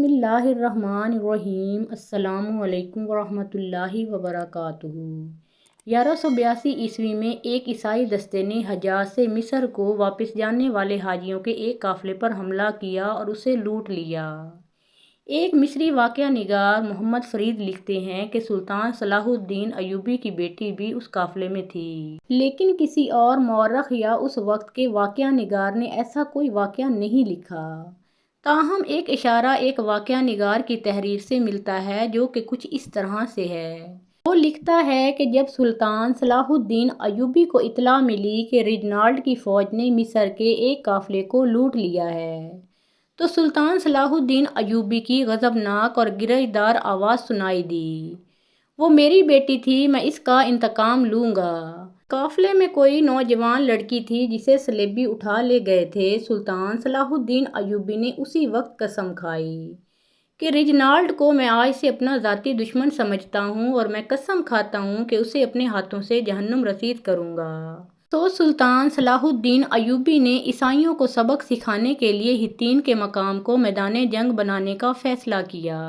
بسم اللہ الرحمن الرحیم۔ السلام علیکم ورحمۃ اللہ وبرکاتہ۔ 1182 عیسوی میں ایک عیسائی دستے نے حجاز سے مصر کو واپس جانے والے حاجیوں کے ایک قافلے پر حملہ کیا اور اسے لوٹ لیا۔ ایک مصری واقعہ نگار محمد فرید لکھتے ہیں کہ سلطان صلاح الدین ایوبی کی بیٹی بھی اس قافلے میں تھی، لیکن کسی اور مورخ یا اس وقت کے واقعہ نگار نے ایسا کوئی واقعہ نہیں لکھا۔ تاہم ایک اشارہ ایک واقعہ نگار کی تحریر سے ملتا ہے جو کہ کچھ اس طرح سے ہے۔ وہ لکھتا ہے کہ جب سلطان صلاح الدین ایوبی کو اطلاع ملی کہ ریجنالڈ کی فوج نے مصر کے ایک قافلے کو لوٹ لیا ہے تو سلطان صلاح الدین ایوبی کی غضبناک اور گرج دار آواز سنائی دی، وہ میری بیٹی تھی، میں اس کا انتقام لوں گا۔ قافلے میں کوئی نوجوان لڑکی تھی جسے صلیبی اٹھا لے گئے تھے۔ سلطان صلاح الدین ایوبی نے اسی وقت قسم کھائی کہ ریجنالڈ کو میں آج سے اپنا ذاتی دشمن سمجھتا ہوں اور میں قسم کھاتا ہوں کہ اسے اپنے ہاتھوں سے جہنم رسید کروں گا۔ تو سلطان صلاح الدین ایوبی نے عیسائیوں کو سبق سکھانے کے لیے حطین کے مقام کو میدان جنگ بنانے کا فیصلہ کیا۔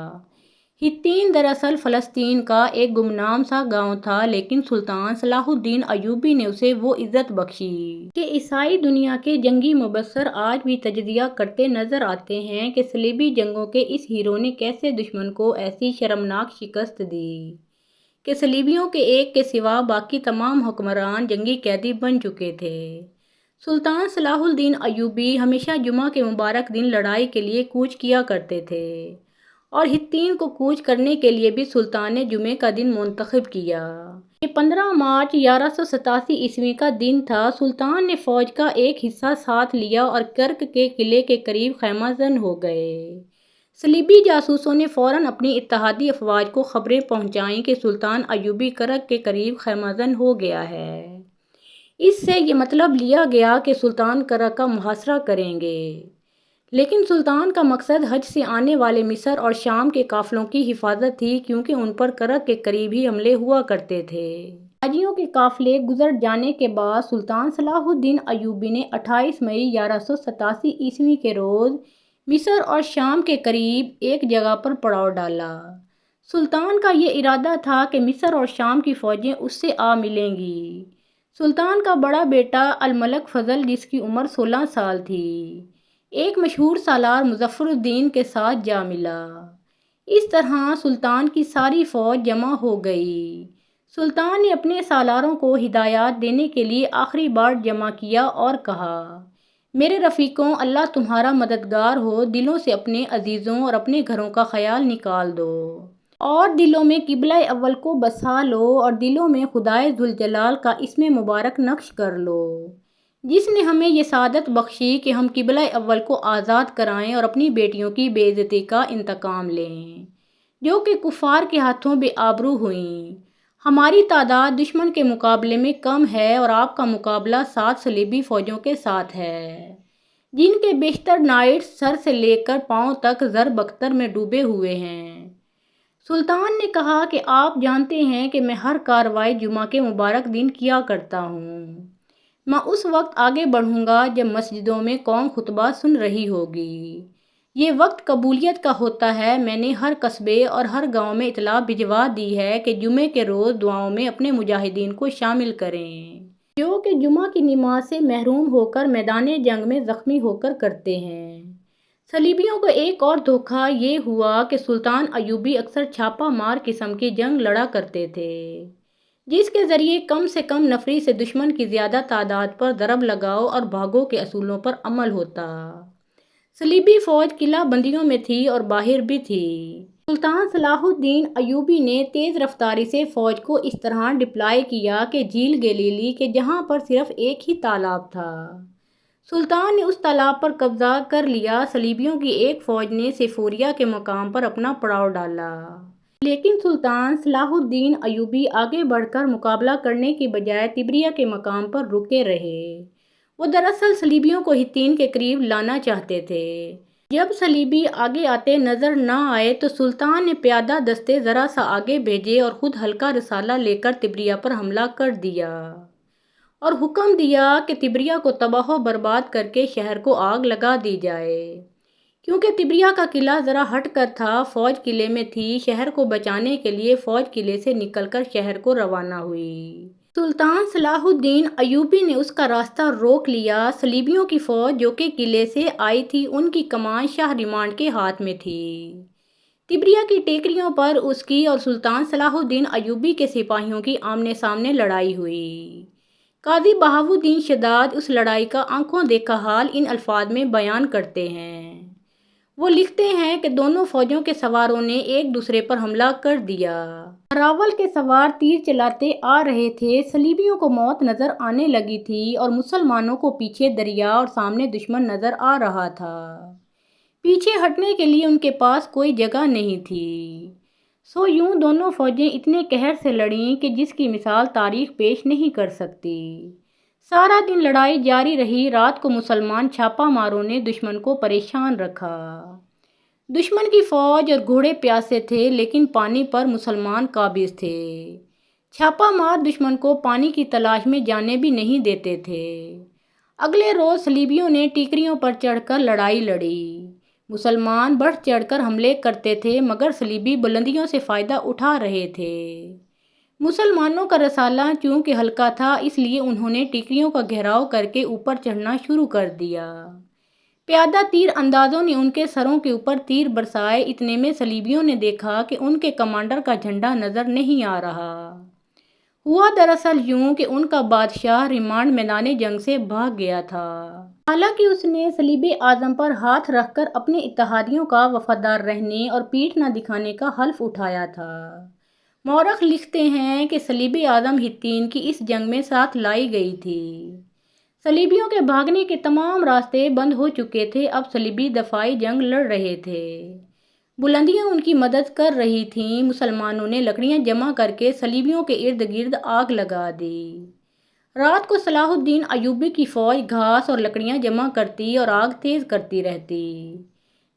حطین دراصل فلسطین کا ایک گمنام سا گاؤں تھا، لیکن سلطان صلاح الدین ایوبی نے اسے وہ عزت بخشی کہ عیسائی دنیا کے جنگی مبصر آج بھی تجزیہ کرتے نظر آتے ہیں کہ صلیبی جنگوں کے اس ہیرو نے کیسے دشمن کو ایسی شرمناک شکست دی کہ صلیبیوں کے ایک کے سوا باقی تمام حکمران جنگی قیدی بن چکے تھے۔ سلطان صلاح الدین ایوبی ہمیشہ جمعہ کے مبارک دن لڑائی کے لیے کوچ کیا کرتے تھے اور حطین کو کوچ کرنے کے لیے بھی سلطان نے جمعے کا دن منتخب کیا۔ یہ 15 مارچ 1187 عیسوی کا دن تھا۔ سلطان نے فوج کا ایک حصہ ساتھ لیا اور کرک کے قلعے کے قریب خیمہ زن ہو گئے۔ صلیبی جاسوسوں نے فوراً اپنی اتحادی افواج کو خبریں پہنچائیں کہ سلطان ایوبی کرک کے قریب خیمہ زن ہو گیا ہے۔ اس سے یہ مطلب لیا گیا کہ سلطان کرک کا محاصرہ کریں گے، لیکن سلطان کا مقصد حج سے آنے والے مصر اور شام کے قافلوں کی حفاظت تھی، کیونکہ ان پر کرک کے قریب ہی حملے ہوا کرتے تھے۔ حاجیوں کے قافلے گزر جانے کے بعد سلطان صلاح الدین ایوبی نے 28 مئی 1187 عیسوی کے روز مصر اور شام کے قریب ایک جگہ پر پڑاؤ ڈالا۔ سلطان کا یہ ارادہ تھا کہ مصر اور شام کی فوجیں اس سے آ ملیں گی۔ سلطان کا بڑا بیٹا الملک فضل، جس کی عمر 16 سال تھی، ایک مشہور سالار مظفر الدین کے ساتھ جا ملا۔ اس طرح سلطان کی ساری فوج جمع ہو گئی۔ سلطان نے اپنے سالاروں کو ہدایات دینے کے لیے آخری بار جمع کیا اور کہا، میرے رفیقوں، اللہ تمہارا مددگار ہو، دلوں سے اپنے عزیزوں اور اپنے گھروں کا خیال نکال دو اور دلوں میں قبلہ اول کو بسا لو اور دلوں میں خدائے ذوالجلال کا اسم مبارک نقش کر لو، جس نے ہمیں یہ سعادت بخشی کہ ہم قبلہ اول کو آزاد کرائیں اور اپنی بیٹیوں کی بے عزتی کا انتقام لیں جو کہ کفار کے ہاتھوں بے آبرو ہوئیں۔ ہماری تعداد دشمن کے مقابلے میں کم ہے اور آپ کا مقابلہ 7 صلیبی فوجوں کے ساتھ ہے، جن کے بیشتر نائٹس سر سے لے کر پاؤں تک زر بختر میں ڈوبے ہوئے ہیں۔ سلطان نے کہا کہ آپ جانتے ہیں کہ میں ہر کارروائی جمعہ کے مبارک دن کیا کرتا ہوں۔ میں اس وقت آگے بڑھوں گا جب مسجدوں میں قوم خطبہ سن رہی ہوگی۔ یہ وقت قبولیت کا ہوتا ہے۔ میں نے ہر قصبے اور ہر گاؤں میں اطلاع بھجوا دی ہے کہ جمعے کے روز دعاؤں میں اپنے مجاہدین کو شامل کریں جو کہ جمعہ کی نماز سے محروم ہو کر میدان جنگ میں زخمی ہو کر کرتے ہیں۔ صلیبیوں کو ایک اور دھوکہ یہ ہوا کہ سلطان ایوبی اکثر چھاپہ مار قسم کی جنگ لڑا کرتے تھے، جس کے ذریعے کم سے کم نفری سے دشمن کی زیادہ تعداد پر ضرب لگاؤ اور بھاگو کے اصولوں پر عمل ہوتا۔ صلیبی فوج قلعہ بندیوں میں تھی اور باہر بھی تھی۔ سلطان صلاح الدین ایوبی نے تیز رفتاری سے فوج کو اس طرح ڈپلائی کیا کہ جھیل گلیلی کے جہاں پر صرف ایک ہی تالاب تھا، سلطان نے اس تالاب پر قبضہ کر لیا۔ صلیبیوں کی ایک فوج نے سیفوریا کے مقام پر اپنا پڑاؤ ڈالا، لیکن سلطان صلاح الدین ایوبی آگے بڑھ کر مقابلہ کرنے کی بجائے تبریہ کے مقام پر رکے رہے۔ وہ دراصل صلیبیوں کو حطین کے قریب لانا چاہتے تھے۔ جب صلیبی آگے آتے نظر نہ آئے تو سلطان نے پیادہ دستے ذرا سا آگے بھیجے اور خود ہلکا رسالہ لے کر تبریہ پر حملہ کر دیا اور حکم دیا کہ تبریہ کو تباہ و برباد کر کے شہر کو آگ لگا دی جائے۔ کیونکہ تبریہ کا قلعہ ذرا ہٹ کر تھا، فوج قلعے میں تھی۔ شہر کو بچانے کے لیے فوج قلعے سے نکل کر شہر کو روانہ ہوئی۔ سلطان صلاح الدین ایوبی نے اس کا راستہ روک لیا۔ صلیبیوں کی فوج جو کہ قلعے سے آئی تھی، ان کی کمان شاہ ریمانڈ کے ہاتھ میں تھی۔ تبریہ کی ٹیکریوں پر اس کی اور سلطان صلاح الدین ایوبی کے سپاہیوں کی آمنے سامنے لڑائی ہوئی۔ قاضی بہاؤالدین شداد اس لڑائی کا آنکھوں دیکھا حال ان الفاظ میں بیان کرتے ہیں۔ وہ لکھتے ہیں کہ دونوں فوجوں کے سواروں نے ایک دوسرے پر حملہ کر دیا۔ اراول کے سوار تیر چلاتے آ رہے تھے۔ صلیبیوں کو موت نظر آنے لگی تھی اور مسلمانوں کو پیچھے دریا اور سامنے دشمن نظر آ رہا تھا۔ پیچھے ہٹنے کے لیے ان کے پاس کوئی جگہ نہیں تھی۔ سو یوں دونوں فوجیں اتنے قہر سے لڑیں کہ جس کی مثال تاریخ پیش نہیں کر سکتی۔ سارا دن لڑائی جاری رہی۔ رات کو مسلمان چھاپا ماروں نے دشمن کو پریشان رکھا۔ دشمن کی فوج اور گھوڑے پیاسے تھے، لیکن پانی پر مسلمان قابض تھے۔ چھاپا مار دشمن کو پانی کی تلاش میں جانے بھی نہیں دیتے تھے۔ اگلے روز صلیبیوں نے ٹیکریوں پر چڑھ کر لڑائی لڑی۔ مسلمان بڑھ چڑھ کر حملے کرتے تھے، مگر صلیبی بلندیوں سے فائدہ اٹھا رہے تھے۔ مسلمانوں کا رسالہ چونکہ ہلکا تھا، اس لیے انہوں نے ٹیکریوں کا گھیراؤ کر کے اوپر چڑھنا شروع کر دیا۔ پیادہ تیر اندازوں نے ان کے سروں کے اوپر تیر برسائے۔ اتنے میں صلیبیوں نے دیکھا کہ ان کے کمانڈر کا جھنڈا نظر نہیں آ رہا۔ ہوا دراصل یوں کہ ان کا بادشاہ ریمانڈ میدان جنگ سے بھاگ گیا تھا۔ حالانکہ اس نے صلیب اعظم پر ہاتھ رکھ کر اپنے اتحادیوں کا وفادار رہنے اور پیٹھ نہ دکھانے کا حلف اٹھایا تھا۔ مورخ لکھتے ہیں کہ صلیب اعظم ہتین کی اس جنگ میں ساتھ لائی گئی تھی۔ صلیبیوں کے بھاگنے کے تمام راستے بند ہو چکے تھے۔ اب صلیبی دفاعی جنگ لڑ رہے تھے۔ بلندیاں ان کی مدد کر رہی تھیں۔ مسلمانوں نے لکڑیاں جمع کر کے صلیبیوں کے ارد گرد آگ لگا دی۔ رات کو صلاح الدین ایوبی کی فوج گھاس اور لکڑیاں جمع کرتی اور آگ تیز کرتی رہتی۔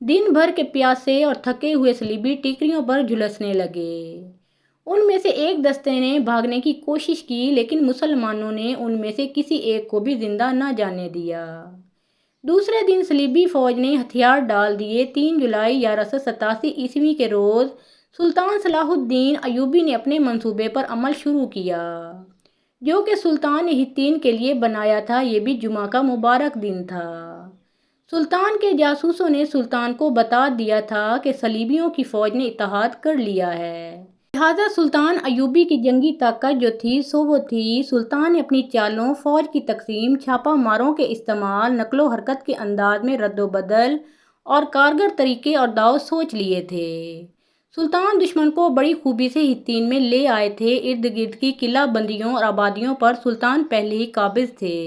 دن بھر کے پیاسے اور تھکے ہوئے صلیبی ٹیکریوں پر جھلسنے لگے۔ ان میں سے ایک دستے نے بھاگنے کی کوشش کی، لیکن مسلمانوں نے ان میں سے کسی ایک کو بھی زندہ نہ جانے دیا۔ دوسرے دن صلیبی فوج نے ہتھیار ڈال دیے۔ 3 جولائی 1187 کے روز سلطان صلاح الدین ایوبی نے اپنے منصوبے پر عمل شروع کیا، جو کہ سلطان نے ہتین کے لیے بنایا تھا۔ یہ بھی جمعہ کا مبارک دن تھا۔ سلطان کے جاسوسوں نے سلطان کو بتا دیا تھا کہ صلیبیوں کی فوج نے اتحاد کر لیا ہے۔ لہٰذا سلطان ایوبی کی جنگی طاقت جو تھی سو وہ تھی۔ سلطان نے اپنی چالوں، فوج کی تقسیم، چھاپا ماروں کے استعمال، نقل و حرکت کے انداز میں رد و بدل اور کارگر طریقے اور داؤ سوچ لیے تھے۔ سلطان دشمن کو بڑی خوبی سے ہتین میں لے آئے تھے۔ ارد گرد کی قلعہ بندیوں اور آبادیوں پر سلطان پہلے ہی قابض تھے۔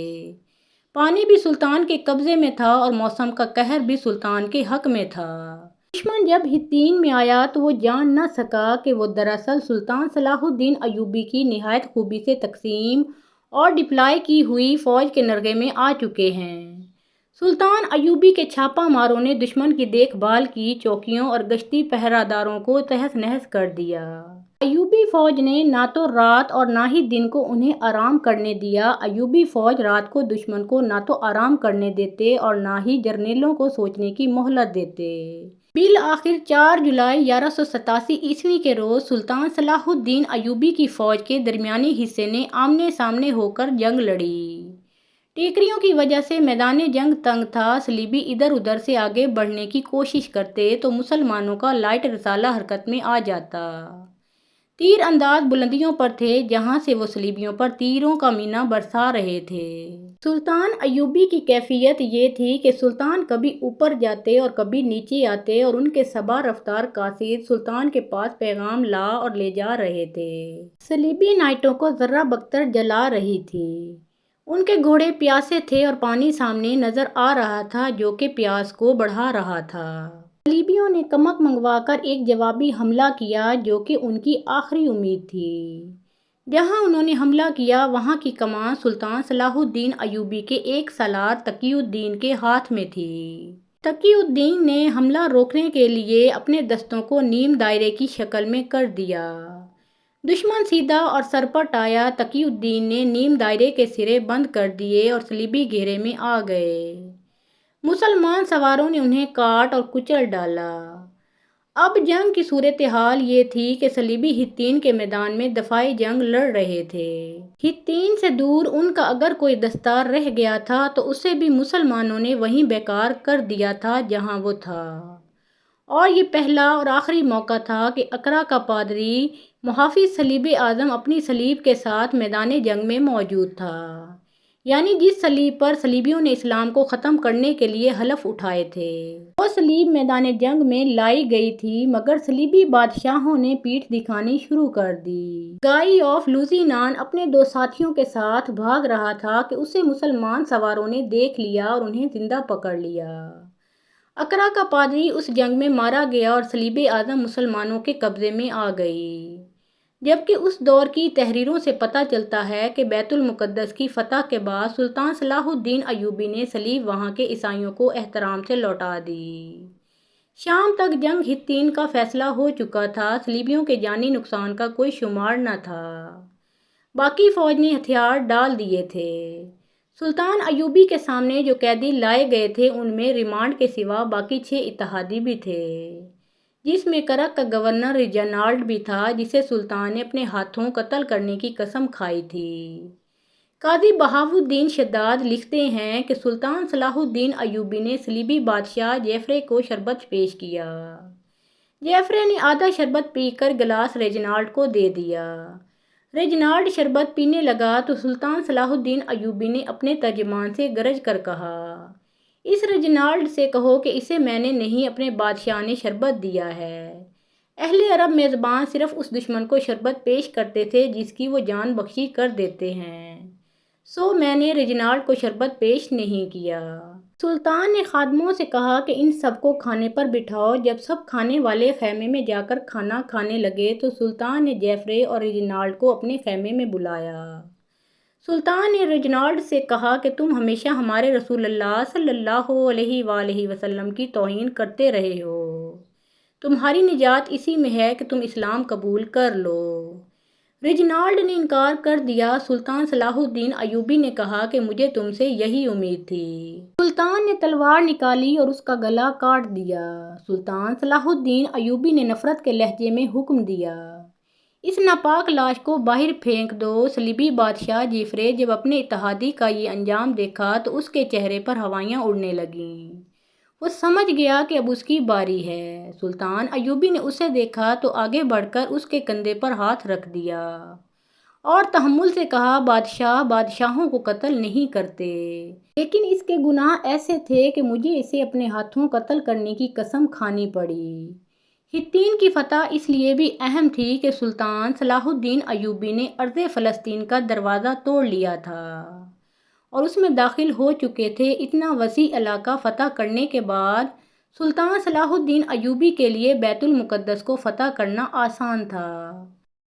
پانی بھی سلطان کے قبضے میں تھا اور موسم کا قہر بھی سلطان کے حق میں تھا۔ دشمن جب ہتین میں آیا تو وہ جان نہ سکا کہ وہ دراصل سلطان صلاح الدین ایوبی کی نہایت خوبی سے تقسیم اور ڈپلائی کی ہوئی فوج کے نرغے میں آ چکے ہیں۔ سلطان ایوبی کے چھاپا ماروں نے دشمن کی دیکھ بھال کی، چوکیوں اور گشتی پہرہ داروں کو تہس نہس کر دیا۔ ایوبی فوج نے نہ تو رات اور نہ ہی دن کو انہیں آرام کرنے دیا۔ ایوبی فوج رات کو دشمن کو نہ تو آرام کرنے دیتے اور نہ ہی جرنیلوں کو سوچنے کی مہلت دیتے۔ بالآخر 4 جولائی 1187 کے روز سلطان صلاح الدین ایوبی کی فوج کے درمیانی حصے نے آمنے سامنے ہو کر جنگ لڑی۔ ٹیکریوں کی وجہ سے میدان جنگ تنگ تھا۔ صلیبی ادھر ادھر سے آگے بڑھنے کی کوشش کرتے تو مسلمانوں کا لائٹ رسالہ حرکت میں آ جاتا۔ تیر انداز بلندیوں پر تھے، جہاں سے وہ صلیبیوں پر تیروں کا مینہ برسا رہے تھے۔ سلطان ایوبی کی کیفیت یہ تھی کہ سلطان کبھی اوپر جاتے اور کبھی نیچے آتے اور ان کے سبا رفتار قاصد سلطان کے پاس پیغام لا اور لے جا رہے تھے۔ صلیبی نائٹوں کو ذرہ بختر جلا رہی تھی۔ ان کے گھوڑے پیاسے تھے اور پانی سامنے نظر آ رہا تھا، جو کہ پیاس کو بڑھا رہا تھا۔ صلیبیوں نے کمک منگوا کر ایک جوابی حملہ کیا، جو کہ ان کی آخری امید تھی۔ جہاں انہوں نے حملہ کیا وہاں کی کمان سلطان صلاح الدین ایوبی کے ایک سالار تقی الدین کے ہاتھ میں تھی۔ تقی الدین نے حملہ روکنے کے لیے اپنے دستوں کو نیم دائرے کی شکل میں کر دیا۔ دشمن سیدھا اور سرپٹ آیا۔ تقی الدین نے نیم دائرے کے سرے بند کر دیے اور صلیبی گھیرے میں آ گئے۔ مسلمان سواروں نے انہیں کاٹ اور کچل ڈالا۔ اب جنگ کی صورتحال یہ تھی کہ صلیبی ہتین کے میدان میں دفاعی جنگ لڑ رہے تھے۔ ہتین سے دور ان کا اگر کوئی دستار رہ گیا تھا تو اسے بھی مسلمانوں نے وہیں بیکار کر دیا تھا جہاں وہ تھا، اور یہ پہلا اور آخری موقع تھا کہ اقرا کا پادری محافظ صلیب اعظم اپنی صلیب کے ساتھ میدان جنگ میں موجود تھا، یعنی جس صلیب پر صلیبیوں نے اسلام کو ختم کرنے کے لیے حلف اٹھائے تھے۔ وہ صلیب میدان جنگ میں لائی گئی تھی، مگر صلیبی بادشاہوں نے پیٹھ دکھانی شروع کر دی۔ گائی آف لوزینان اپنے 2 ساتھیوں کے ساتھ بھاگ رہا تھا کہ اسے مسلمان سواروں نے دیکھ لیا اور انہیں زندہ پکڑ لیا۔ اقرا کا پادری اس جنگ میں مارا گیا اور صلیب اعظم مسلمانوں کے قبضے میں آ گئی، جبکہ اس دور کی تحریروں سے پتہ چلتا ہے کہ بیت المقدس کی فتح کے بعد سلطان صلاح الدین ایوبی نے صلیب وہاں کے عیسائیوں کو احترام سے لوٹا دی۔ شام تک جنگ ہتین کا فیصلہ ہو چکا تھا، صلیبیوں کے جانی نقصان کا کوئی شمار نہ تھا، باقی فوج نے ہتھیار ڈال دیے تھے۔ سلطان ایوبی کے سامنے جو قیدی لائے گئے تھے ان میں ریمانڈ کے سوا باقی 6 اتحادی بھی تھے، جس میں کرک کا گورنر ریجنالڈ بھی تھا جسے سلطان نے اپنے ہاتھوں قتل کرنے کی قسم کھائی تھی۔ قاضی بہاؤالدین شداد لکھتے ہیں کہ سلطان صلاح الدین ایوبی نے صلیبی بادشاہ جیفرے کو شربت پیش کیا۔ جیفرے نے آدھا شربت پی کر گلاس ریجنالڈ کو دے دیا۔ ریجنالڈ شربت پینے لگا تو سلطان صلاح الدین ایوبی نے اپنے ترجمان سے گرج کر کہا، اس ریجنالڈ سے کہو کہ اسے میں نے نہیں اپنے بادشاہ نے شربت دیا ہے۔ اہل عرب میزبان صرف اس دشمن کو شربت پیش کرتے تھے جس کی وہ جان بخشی کر دیتے ہیں، سو میں نے ریجنالڈ کو شربت پیش نہیں کیا۔ سلطان نے خادموں سے کہا کہ ان سب کو کھانے پر بٹھاؤ۔ جب سب کھانے والے خیمے میں جا کر کھانا کھانے لگے تو سلطان نے جیفرے اور ریجنالڈ کو اپنے خیمے میں بلایا۔ سلطان نے ریجنالڈ سے کہا کہ تم ہمیشہ ہمارے رسول اللہ صلی اللہ علیہ وآلہ وسلم کی توہین کرتے رہے ہو، تمہاری نجات اسی میں ہے کہ تم اسلام قبول کر لو۔ ریجنالڈ نے انکار کر دیا۔ سلطان صلاح الدین ایوبی نے کہا کہ مجھے تم سے یہی امید تھی۔ سلطان نے تلوار نکالی اور اس کا گلا کاٹ دیا۔ سلطان صلاح الدین ایوبی نے نفرت کے لہجے میں حکم دیا، اس ناپاک لاش کو باہر پھینک دو۔ صلیبی بادشاہ جیفرے جب اپنے اتحادی کا یہ انجام دیکھا تو اس کے چہرے پر ہوائیاں اڑنے لگیں، وہ سمجھ گیا کہ اب اس کی باری ہے۔ سلطان ایوبی نے اسے دیکھا تو آگے بڑھ کر اس کے کندھے پر ہاتھ رکھ دیا اور تحمل سے کہا، بادشاہ بادشاہوں کو قتل نہیں کرتے، لیکن اس کے گناہ ایسے تھے کہ مجھے اسے اپنے ہاتھوں قتل کرنے کی قسم کھانی پڑی۔ ہتین کی فتح اس لیے بھی اہم تھی کہ سلطان صلاح الدین ایوبی نے ارض فلسطین کا دروازہ توڑ لیا تھا اور اس میں داخل ہو چکے تھے۔ اتنا وسیع علاقہ فتح کرنے کے بعد سلطان صلاح الدین ایوبی کے لیے بیت المقدس کو فتح کرنا آسان تھا۔